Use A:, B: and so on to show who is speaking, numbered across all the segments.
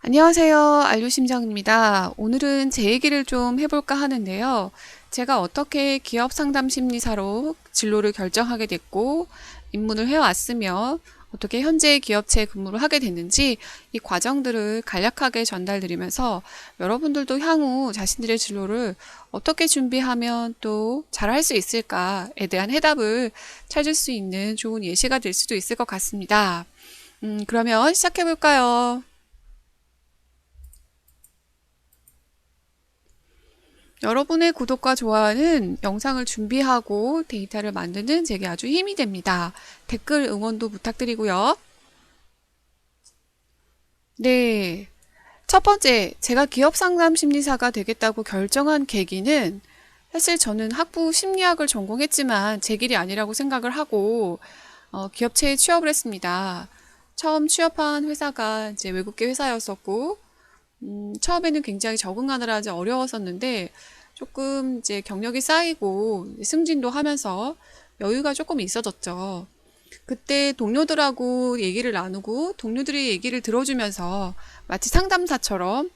A: 안녕하세요. 알류심정입니다. 오늘은 제 얘기를 좀 해볼까 하는데요. 제가 어떻게 기업 상담 심리사로 진로를 결정하게 됐고, 입문을 해왔으며, 어떻게 현재 기업체에 근무를 하게 됐는지 이 과정들을 간략하게 전달드리면서 여러분들도 향후 자신들의 진로를 어떻게 준비하면 또 잘할 수 있을까에 대한 해답을 찾을 수 있는 좋은 예시가 될 수도 있을 것 같습니다. 그러면 시작해볼까요? 여러분의 구독과 좋아요는 영상을 준비하고 데이터를 만드는 제게 아주 힘이 됩니다. 댓글 응원도 부탁드리고요. 네. 첫 번째, 제가 기업 상담 심리사가 되겠다고 결정한 계기는 사실 저는 학부 심리학을 전공했지만 제 길이 아니라고 생각을 하고 기업체에 취업을 했습니다. 처음 취업한 회사가 이제 외국계 회사였었고 처음에는 굉장히 적응하느라 이제 어려웠었는데 조금 이제 경력이 쌓이고 승진도 하면서 여유가 조금 있어졌죠. 그때 동료들하고 얘기를 나누고 동료들의 얘기를 들어주면서 마치 상담사처럼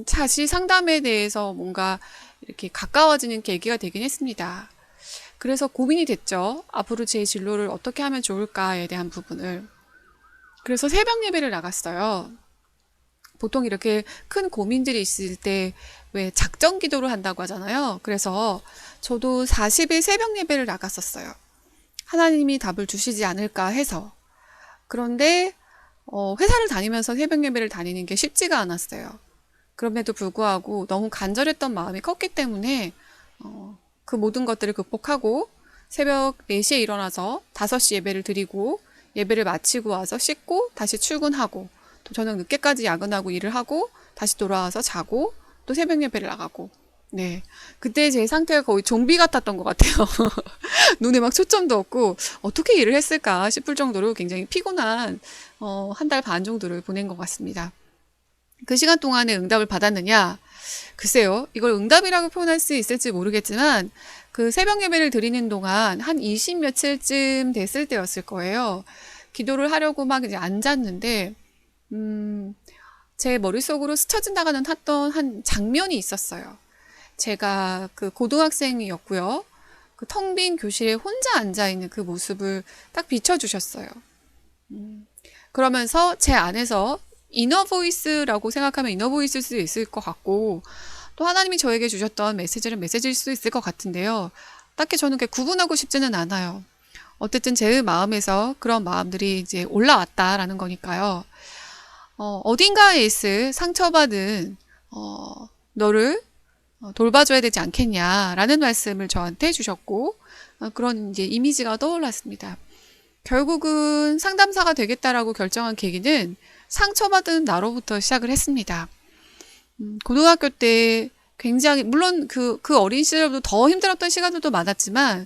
A: 사실 상담에 대해서 뭔가 이렇게 가까워지는 계기가 되긴 했습니다. 그래서 고민이 됐죠. 앞으로 제 진로를 어떻게 하면 좋을까에 대한 부분을. 그래서 새벽 예배를 나갔어요. 보통 이렇게 큰 고민들이 있을 때 왜 작정 기도를 한다고 하잖아요. 그래서 저도 40일 새벽 예배를 나갔었어요. 하나님이 답을 주시지 않을까 해서. 그런데 회사를 다니면서 새벽 예배를 다니는 게 쉽지가 않았어요. 그럼에도 불구하고 너무 간절했던 마음이 컸기 때문에 그 모든 것들을 극복하고 새벽 4시에 일어나서 5시 예배를 드리고 예배를 마치고 와서 씻고 다시 출근하고 또 저녁 늦게까지 야근하고 일을 하고 다시 돌아와서 자고 또 새벽 예배를 나가고 네. 그때 제 상태가 거의 좀비 같았던 것 같아요. 눈에 막 초점도 없고 어떻게 일을 했을까 싶을 정도로 굉장히 피곤한 한 달 반 정도를 보낸 것 같습니다. 그 시간 동안에 응답을 받았느냐? 글쎄요, 이걸 응답이라고 표현할 수 있을지 모르겠지만, 그 새벽 예배를 드리는 동안 한 20 며칠쯤 됐을 때였을 거예요. 기도를 하려고 막 이제 앉았는데, 제 머릿속으로 스쳐 지나가는 했던 한 장면이 있었어요. 제가 그 고등학생이었고요. 그 텅 빈 교실에 혼자 앉아있는 그 모습을 딱 비춰주셨어요. 그러면서 제 안에서 이너 보이스라고 생각하면 이너 보이스일 수도 있을 것 같고, 또 하나님이 저에게 주셨던 메시지는 메시지일 수도 있을 것 같은데요. 딱히 저는 그렇게 구분하고 싶지는 않아요. 어쨌든 제 마음에서 그런 마음들이 이제 올라왔다라는 거니까요. 어딘가에 있을 상처받은, 너를 돌봐줘야 되지 않겠냐라는 말씀을 저한테 주셨고, 그런 이제 이미지가 떠올랐습니다. 결국은 상담사가 되겠다라고 결정한 계기는 상처받은 나로부터 시작을 했습니다. 고등학교 때 굉장히, 물론 그 어린 시절도 더 힘들었던 시간들도 많았지만,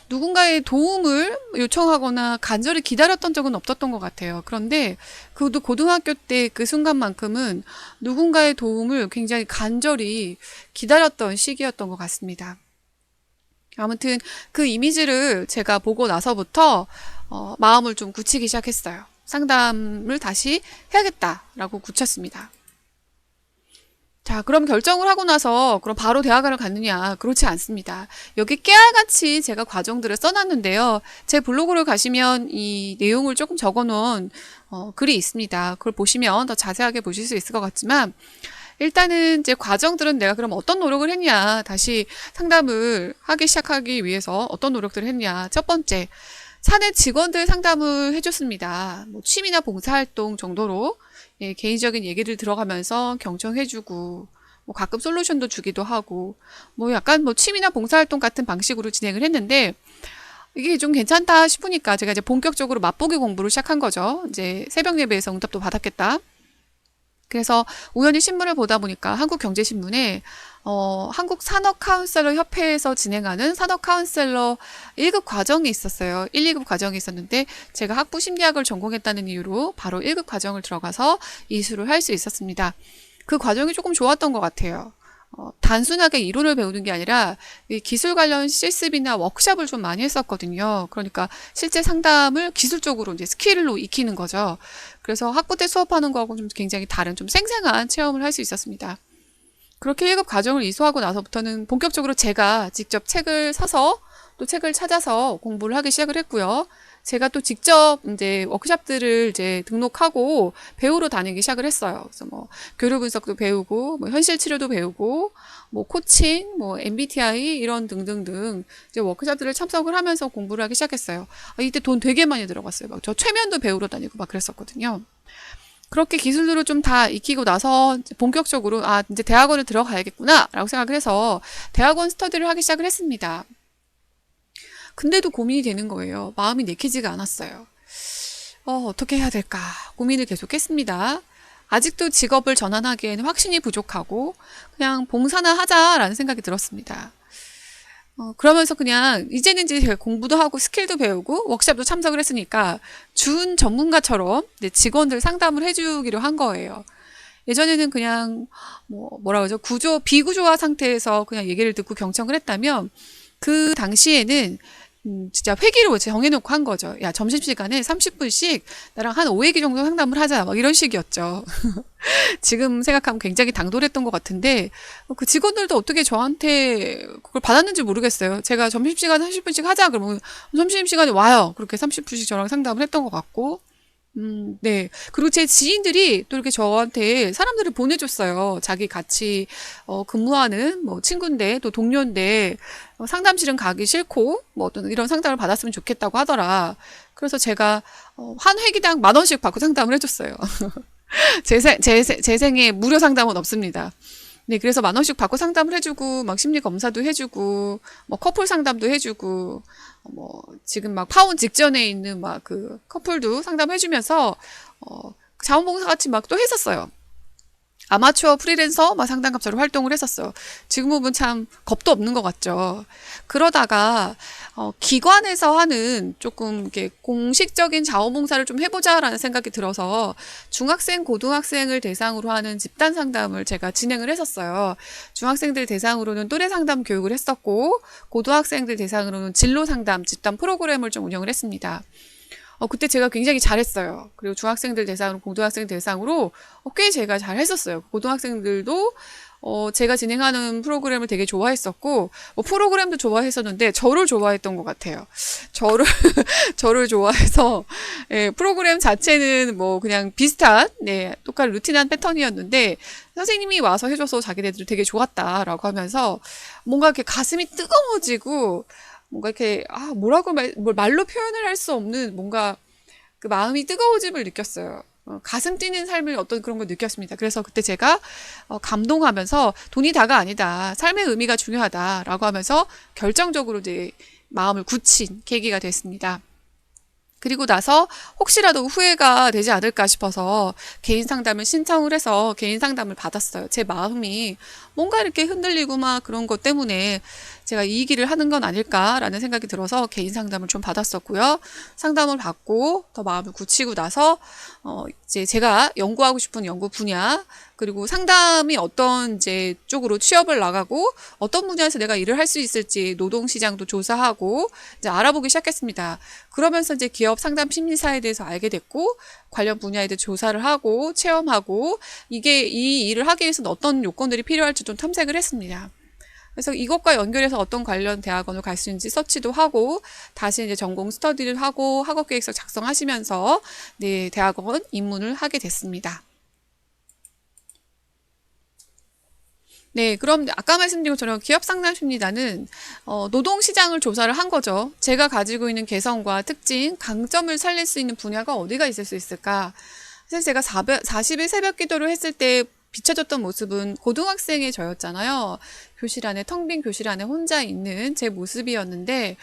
A: 누군가의 도움을 요청하거나 간절히 기다렸던 적은 없었던 것 같아요. 그런데 그것도 고등학교 때 그 순간만큼은 누군가의 도움을 굉장히 간절히 기다렸던 시기였던 것 같습니다. 아무튼 그 이미지를 제가 보고 나서부터 마음을 좀 굳히기 시작했어요. 상담을 다시 해야겠다라고 굳혔습니다. 자, 그럼 결정을 하고 나서 그럼 바로 대학원을 갔느냐? 그렇지 않습니다. 여기 깨알같이 제가 과정들을 써놨는데요. 제 블로그를 가시면 이 내용을 조금 적어놓은 글이 있습니다. 그걸 보시면 더 자세하게 보실 수 있을 것 같지만 일단은 제 과정들은 내가 그럼 어떤 노력을 했냐? 다시 상담을 하기 시작하기 위해서 어떤 노력들을 했냐? 첫 번째, 사내 직원들 상담을 해줬습니다. 뭐 취미나 봉사활동 정도로 예, 개인적인 얘기를 들어가면서 경청해주고 뭐 가끔 솔루션도 주기도 하고 뭐 약간 뭐 취미나 봉사활동 같은 방식으로 진행을 했는데 이게 좀 괜찮다 싶으니까 제가 이제 본격적으로 맛보기 공부를 시작한 거죠. 이제 새벽 예배에서 응답도 받았겠다. 그래서 우연히 신문을 보다 보니까 한국경제신문에 한국 산업 카운셀러 협회에서 진행하는 산업 카운셀러 1급 과정이 있었어요. 1, 2급 과정이 있었는데 제가 학부 심리학을 전공했다는 이유로 바로 1급 과정을 들어가서 이수를 할 수 있었습니다. 그 과정이 조금 좋았던 것 같아요. 단순하게 이론을 배우는 게 아니라 이 기술 관련 실습이나 워크숍을 좀 많이 했었거든요. 그러니까 실제 상담을 기술적으로 이제 스킬로 익히는 거죠. 그래서 학부 때 수업하는 거하고 좀 굉장히 다른 좀 생생한 체험을 할 수 있었습니다. 그렇게 1급 과정을 이수하고 나서부터는 본격적으로 제가 직접 책을 사서 또 책을 찾아서 공부를 하기 시작을 했고요. 제가 또 직접 이제 워크숍들을 이제 등록하고 배우러 다니기 시작을 했어요. 그래서 뭐 교류 분석도 배우고, 뭐 현실 치료도 배우고, 뭐 코칭, 뭐 MBTI 이런 등등등 이제 워크숍들을 참석을 하면서 공부를 하기 시작했어요. 이때 돈 되게 많이 들어갔어요. 막 저 최면도 배우러 다니고 막 그랬었거든요. 그렇게 기술들을 좀 다 익히고 나서 이제 본격적으로 이제 대학원을 들어가야겠구나 라고 생각을 해서 대학원 스터디를 하기 시작을 했습니다. 근데도 고민이 되는 거예요. 마음이 내키지가 않았어요. 어떻게 해야 될까 고민을 계속했습니다. 아직도 직업을 전환하기에는 확신이 부족하고 그냥 봉사나 하자라는 생각이 들었습니다. 그러면서 그냥 이제는 이제 제가 공부도 하고 스킬도 배우고 워크숍도 참석을 했으니까 준 전문가처럼 이제 직원들 상담을 해주기로 한 거예요. 예전에는 그냥 뭐라 그러죠? 비구조화 상태에서 그냥 얘기를 듣고 경청을 했다면 그 당시에는 진짜 회기로 정해놓고 한 거죠. 야, 점심시간에 30분씩 나랑 한 5회기 정도 상담을 하자. 막 이런 식이었죠. 지금 생각하면 굉장히 당돌했던 것 같은데, 그 직원들도 어떻게 저한테 그걸 받았는지 모르겠어요. 제가 점심시간에 30분씩 하자. 그러면 점심시간에 와요. 그렇게 30분씩 저랑 상담을 했던 것 같고, 네. 그리고 제 지인들이 또 이렇게 저한테 사람들을 보내줬어요. 자기 같이 근무하는 뭐 친구인데 또 동료인데 상담실은 가기 싫고 뭐 어떤 이런 상담을 받았으면 좋겠다고 하더라. 그래서 제가 한 회기당 10,000원씩 받고 상담을 해줬어요. 제 생에 무료 상담은 없습니다. 네, 그래서 10,000원씩 받고 상담을 해주고, 막 심리 검사도 해주고, 뭐 커플 상담도 해주고, 뭐 지금 막 파혼 직전에 있는 막 그 커플도 상담해주면서 자원봉사 같이 막 또 했었어요. 아마추어 프리랜서 막 상담가처럼 활동을 했었어요. 지금 보면 참 겁도 없는 것 같죠. 그러다가 기관에서 하는 조금 이렇게 공식적인 자원봉사를 좀 해보자라는 생각이 들어서 중학생, 고등학생을 대상으로 하는 집단 상담을 제가 진행을 했었어요. 중학생들 대상으로는 또래 상담 교육을 했었고 고등학생들 대상으로는 진로 상담 집단 프로그램을 좀 운영을 했습니다. 그때 제가 굉장히 잘했어요. 그리고 중학생들 대상으로, 고등학생 대상으로 꽤 제가 잘했었어요. 고등학생들도 제가 진행하는 프로그램을 되게 좋아했었고, 프로그램도 좋아했었는데, 저를 좋아했던 것 같아요. 저를 좋아해서, 예, 프로그램 자체는 뭐 그냥 비슷한, 네, 똑같은 루틴한 패턴이었는데, 선생님이 와서 해줘서 자기네들 되게 좋았다라고 하면서, 뭔가 이렇게 가슴이 뜨거워지고, 뭔가 이렇게 뭘 말로 표현을 할 수 없는 뭔가 그 마음이 뜨거워짐을 느꼈어요. 가슴 뛰는 삶을 어떤 그런 걸 느꼈습니다. 그래서 그때 제가 감동하면서 돈이 다가 아니다. 삶의 의미가 중요하다라고 하면서 결정적으로 이제 마음을 굳힌 계기가 됐습니다. 그리고 나서 혹시라도 후회가 되지 않을까 싶어서 개인 상담을 신청을 해서 개인 상담을 받았어요. 제 마음이 뭔가 이렇게 흔들리고 막 그런 것 때문에 제가 이 길을 하는 건 아닐까라는 생각이 들어서 개인 상담을 좀 받았었고요. 상담을 받고 더 마음을 굳히고 나서 이제 제가 연구하고 싶은 연구 분야 그리고 상담이 어떤 이제 쪽으로 취업을 나가고 어떤 분야에서 내가 일을 할 수 있을지 노동시장도 조사하고 이제 알아보기 시작했습니다. 그러면서 이제 기업 상담 심리사에 대해서 알게 됐고 관련 분야에 대해 조사를 하고 체험하고 이 일을 하기 위해서는 어떤 요건들이 필요할지 좀 탐색을 했습니다. 그래서 이것과 연결해서 어떤 관련 대학원을 갈 수 있는지 서치도 하고 다시 이제 전공 스터디를 하고 학업 계획서 작성하시면서 네, 대학원 입문을 하게 됐습니다. 네, 그럼 아까 말씀드린 것처럼 기업상담심리단은 노동시장을 조사를 한 거죠. 제가 가지고 있는 개성과 특징, 강점을 살릴 수 있는 분야가 어디가 있을 수 있을까? 사실 제가 40일 새벽 기도를 했을 때 비춰졌던 모습은 고등학생의 저였잖아요. 텅 빈 교실 안에 혼자 있는 제 모습이었는데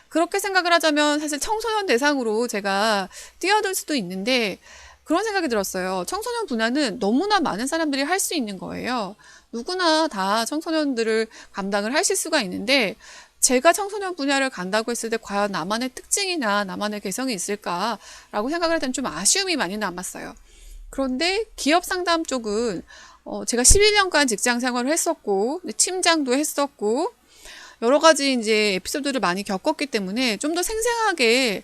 A: 그렇게 생각을 하자면 사실 청소년 대상으로 제가 뛰어들 수도 있는데 그런 생각이 들었어요. 청소년 분야는 너무나 많은 사람들이 할 수 있는 거예요. 누구나 다 청소년들을 감당을 하실 수가 있는데 제가 청소년 분야를 간다고 했을 때 과연 나만의 특징이나 나만의 개성이 있을까라고 생각을 할 때는 좀 아쉬움이 많이 남았어요. 그런데 기업 상담 쪽은 제가 11년간 직장 생활을 했었고, 팀장도 했었고, 여러 가지 이제 에피소드를 많이 겪었기 때문에 좀 더 생생하게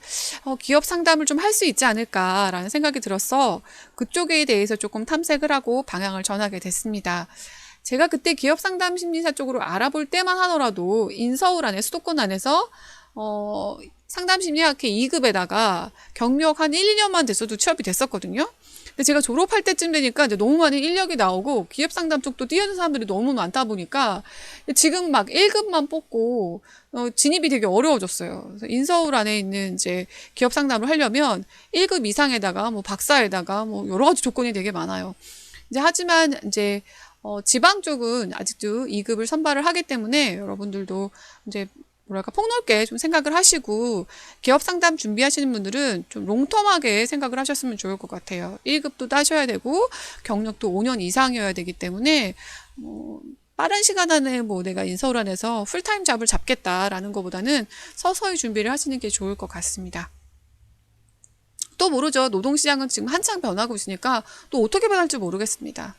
A: 기업 상담을 좀 할 수 있지 않을까라는 생각이 들어서 그쪽에 대해서 조금 탐색을 하고 방향을 전하게 됐습니다. 제가 그때 기업 상담 심리사 쪽으로 알아볼 때만 하더라도 인서울 안에 수도권 안에서 상담 심리학회 2급에다가 경력 한 1, 2년만 됐어도 취업이 됐었거든요. 근데 제가 졸업할 때쯤 되니까 이제 너무 많은 인력이 나오고 기업 상담 쪽도 뛰어든 사람들이 너무 많다 보니까 지금 막 1급만 뽑고 진입이 되게 어려워졌어요. 그래서 인서울 안에 있는 이제 기업 상담을 하려면 1급 이상에다가 뭐 박사에다가 뭐 여러 가지 조건이 되게 많아요. 이제 하지만 이제 지방 쪽은 아직도 2급을 선발을 하기 때문에 여러분들도 이제 뭐랄까 폭넓게 좀 생각을 하시고 기업 상담 준비하시는 분들은 좀 롱텀하게 생각을 하셨으면 좋을 것 같아요. 1급도 따셔야 되고 경력도 5년 이상이어야 되기 때문에 빠른 시간 안에 뭐 내가 인서울 안에서 풀타임 잡을 잡겠다라는 것보다는 서서히 준비를 하시는 게 좋을 것 같습니다. 또 모르죠. 노동시장은 지금 한창 변하고 있으니까 또 어떻게 변할지 모르겠습니다.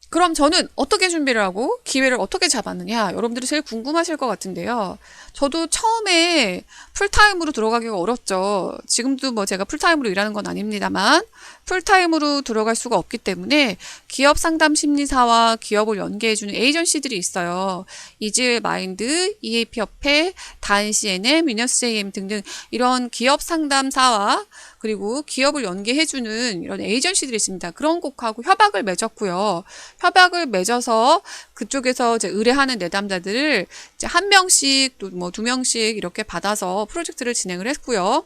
A: 그럼 저는 어떻게 준비를 하고 기회를 어떻게 잡았느냐? 여러분들이 제일 궁금하실 것 같은데요. 저도 처음에 풀타임으로 들어가기가 어렵죠. 지금도 뭐 제가 풀타임으로 일하는 건 아닙니다만 풀타임으로 들어갈 수가 없기 때문에 기업 상담 심리사와 기업을 연계해주는 에이전시들이 있어요. 이즈 마인드, EAP 협회, 다인 CNM, 위너스 JM 등등 이런 기업 상담사와 그리고 기업을 연계해주는 이런 에이전시들이 있습니다. 그런 곳하고 협약을 맺었고요. 협약을 맺어서 그쪽에서 이제 의뢰하는 내담자들을 이제 한 명씩 또 뭐 2명씩 이렇게 받아서 프로젝트를 진행을 했고요.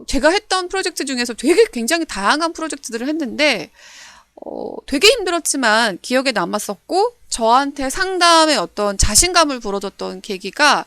A: 제가 했던 프로젝트 중에서 되게 굉장히 다양한 프로젝트들을 했는데, 되게 힘들었지만 기억에 남았었고, 저한테 상담의 어떤 자신감을 불어줬던 계기가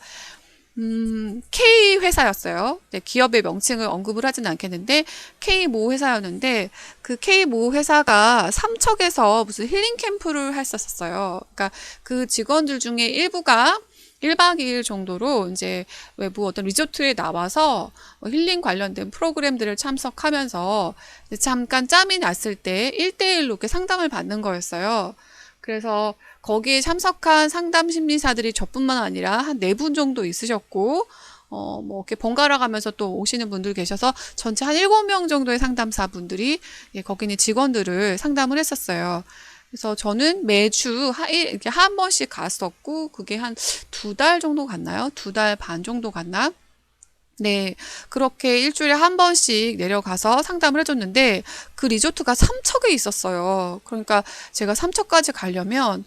A: K 회사였어요. 네, 기업의 명칭을 언급을 하진 않겠는데, K 모 회사였는데, 그 K 모 회사가 삼척에서 무슨 힐링 캠프를 했었어요. 그러니까 그 직원들 중에 일부가 1박 2일 정도로 이제 외부 어떤 리조트에 나와서 힐링 관련된 프로그램들을 참석하면서 잠깐 짬이 났을 때 1대1로 이렇게 상담을 받는 거였어요. 그래서 거기에 참석한 상담 심리사들이 저뿐만 아니라 한 4분 정도 있으셨고, 뭐, 이렇게 번갈아 가면서 또 오시는 분들 계셔서 전체 한 7명 정도의 상담사분들이 거기 있는 직원들을 상담을 했었어요. 그래서 저는 매주 이렇게 한 번씩 갔었고, 그게 한 2달 정도 갔나요? 2달 반 정도 갔나? 네, 그렇게 일주일에 한 번씩 내려가서 상담을 해줬는데, 그 리조트가 삼척에 있었어요. 그러니까 제가 삼척까지 가려면,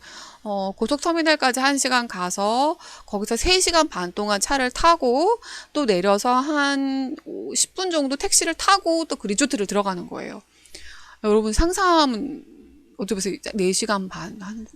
A: 고속터미널까지 1시간 가서, 거기서 3시간 반 동안 차를 타고, 또 내려서 한 10분 정도 택시를 타고 또 그 리조트를 들어가는 거예요. 여러분 상상하면, 어쩌면서 4시간 반, 한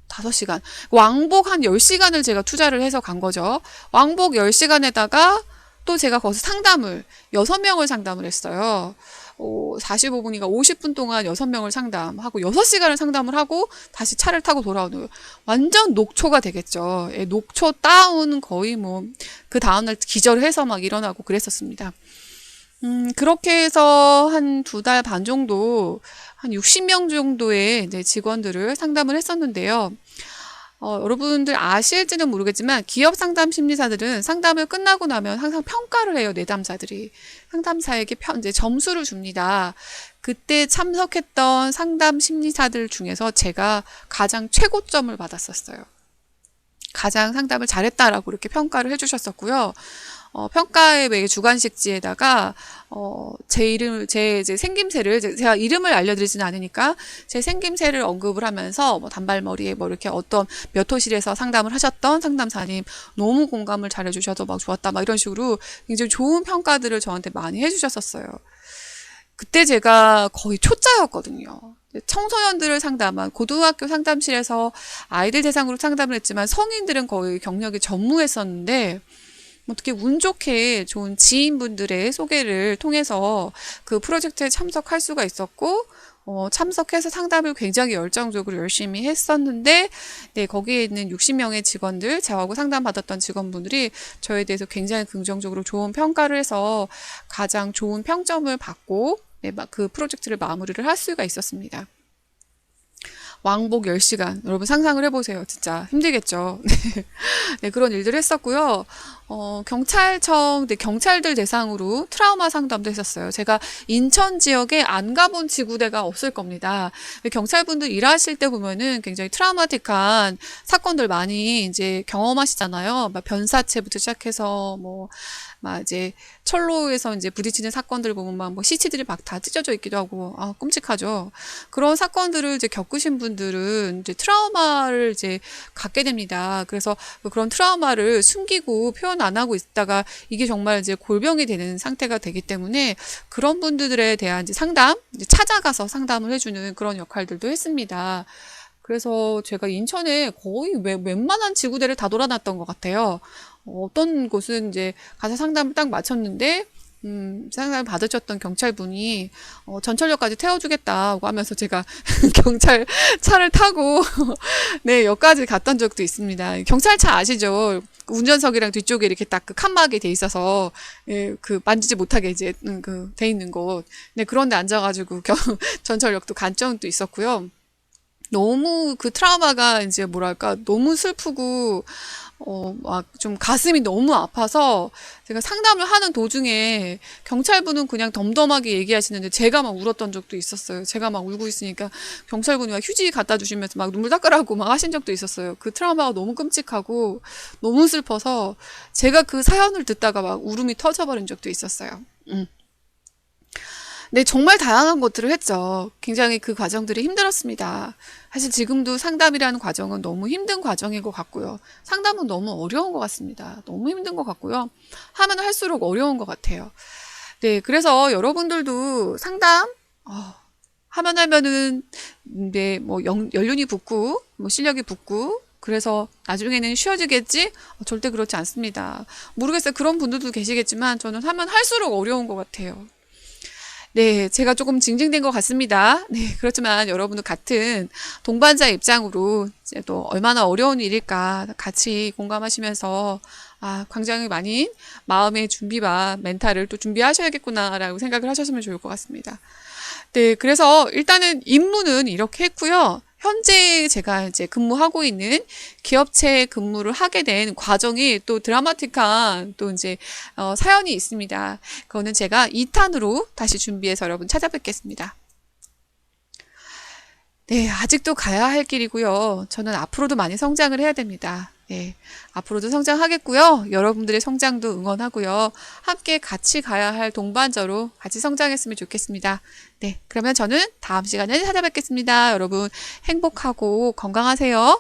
A: 5시간. 왕복 한 10시간을 제가 투자를 해서 간 거죠. 왕복 10시간에다가 또 제가 거기서 상담을 6명을 상담을 했어요. 45분이니까 50분 동안 6명을 상담하고 6시간을 상담을 하고 다시 차를 타고 돌아오는 거예요. 완전 녹초가 되겠죠. 예, 녹초 다운 거의 뭐 그 다음날 기절해서 막 일어나고 그랬었습니다. 그렇게 해서 한 2달 반 정도 한 60명 정도의 이제 직원들을 상담을 했었는데요. 여러분들 아실지는 모르겠지만 기업 상담 심리사들은 상담을 끝나고 나면 항상 평가를 해요. 내담자들이 상담사에게 이제 점수를 줍니다. 그때 참석했던 상담 심리사들 중에서 제가 가장 최고점을 받았었어요. 가장 상담을 잘했다라고 이렇게 평가를 해주셨었고요. 평가의 왜 주관식지에다가 제 이름, 제 이제 생김새를 제가 이름을 알려드리지는 않으니까 제 생김새를 언급을 하면서 뭐 단발머리에 뭐 이렇게 어떤 몇 호실에서 상담을 하셨던 상담사님 너무 공감을 잘해주셔서 막 좋았다 막 이런 식으로 굉장히 좋은 평가들을 저한테 많이 해주셨었어요. 그때 제가 거의 초짜였거든요. 청소년들을 상담한 고등학교 상담실에서 아이들 대상으로 상담을 했지만 성인들은 거의 경력이 전무했었는데 어떻게 운 좋게 좋은 지인분들의 소개를 통해서 그 프로젝트에 참석할 수가 있었고, 참석해서 상담을 굉장히 열정적으로 열심히 했었는데, 네, 거기에 있는 60명의 직원들, 저하고 상담받았던 직원분들이 저에 대해서 굉장히 긍정적으로 좋은 평가를 해서 가장 좋은 평점을 받고, 네, 그 프로젝트를 마무리를 할 수가 있었습니다. 왕복 10시간. 여러분 상상을 해보세요. 진짜 힘들겠죠. 네, 그런 일들을 했었고요. 경찰청, 네, 경찰들 대상으로 트라우마 상담도 했었어요. 제가 인천 지역에 안 가본 지구대가 없을 겁니다. 경찰분들 일하실 때 보면은 굉장히 트라우마틱한 사건들 많이 이제 경험하시잖아요. 막 변사체부터 시작해서 막 이제 철로에서 이제 부딪히는 사건들 보면 막 뭐 시체들이 막 다 찢어져 있기도 하고, 아, 끔찍하죠. 그런 사건들을 이제 겪으신 분들은 이제 트라우마를 이제 갖게 됩니다. 그래서 그런 트라우마를 숨기고 표현 안 하고 있다가 이게 정말 이제 골병이 되는 상태가 되기 때문에 그런 분들에 대한 이제 상담, 이제 찾아가서 상담을 해주는 그런 역할들도 했습니다. 그래서 제가 인천에 거의 웬만한 지구대를 다 돌아놨던 것 같아요. 어떤 곳은 이제 가서 상담을 딱 마쳤는데, 상담을 받으셨던 경찰분이, 전철역까지 태워주겠다고 하면서 제가 경찰 차를 타고, 네, 역까지 갔던 적도 있습니다. 경찰차 아시죠? 운전석이랑 뒤쪽에 이렇게 딱 그 칸막이 돼 있어서, 예, 그 만지지 못하게 이제, 돼 있는 곳. 네, 그런데 앉아가지고 전철역도 간 적도 있었고요. 너무 그 트라우마가 이제 뭐랄까, 너무 슬프고, 막 좀 가슴이 너무 아파서 제가 상담을 하는 도중에 경찰분은 그냥 덤덤하게 얘기하시는데 제가 막 울었던 적도 있었어요. 제가 막 울고 있으니까 경찰분이 막 휴지 갖다 주시면서 막 눈물 닦으라고 막 하신 적도 있었어요. 그 트라우마가 너무 끔찍하고 너무 슬퍼서 제가 그 사연을 듣다가 막 울음이 터져버린 적도 있었어요. 네, 정말 다양한 것들을 했죠. 굉장히 그 과정들이 힘들었습니다. 사실 지금도 상담이라는 과정은 너무 힘든 과정인 것 같고요. 상담은 너무 어려운 것 같습니다. 너무 힘든 것 같고요. 하면 할수록 어려운 것 같아요. 네, 그래서 여러분들도 상담, 하면은, 네, 뭐, 연륜이 붙고, 뭐, 실력이 붙고, 그래서 나중에는 쉬워지겠지? 절대 그렇지 않습니다. 모르겠어요. 그런 분들도 계시겠지만, 저는 하면 할수록 어려운 것 같아요. 네, 제가 조금 징징된 것 같습니다. 네, 그렇지만 여러분도 같은 동반자 입장으로 이제 또 얼마나 어려운 일일까 같이 공감하시면서 아, 굉장히 많이 마음의 준비와 멘탈을 또 준비하셔야겠구나라고 생각을 하셨으면 좋을 것 같습니다. 네, 그래서 일단은 임무는 이렇게 했고요. 현재 제가 이제 근무하고 있는 기업체에 근무를 하게 된 과정이 또 드라마틱한 또 이제 사연이 있습니다. 그거는 제가 2탄으로 다시 준비해서 여러분 찾아뵙겠습니다. 네, 아직도 가야 할 길이고요. 저는 앞으로도 많이 성장을 해야 됩니다. 네, 앞으로도 성장하겠고요. 여러분들의 성장도 응원하고요. 함께 같이 가야 할 동반자로 같이 성장했으면 좋겠습니다. 네, 그러면 저는 다음 시간에 찾아뵙겠습니다. 여러분 행복하고 건강하세요.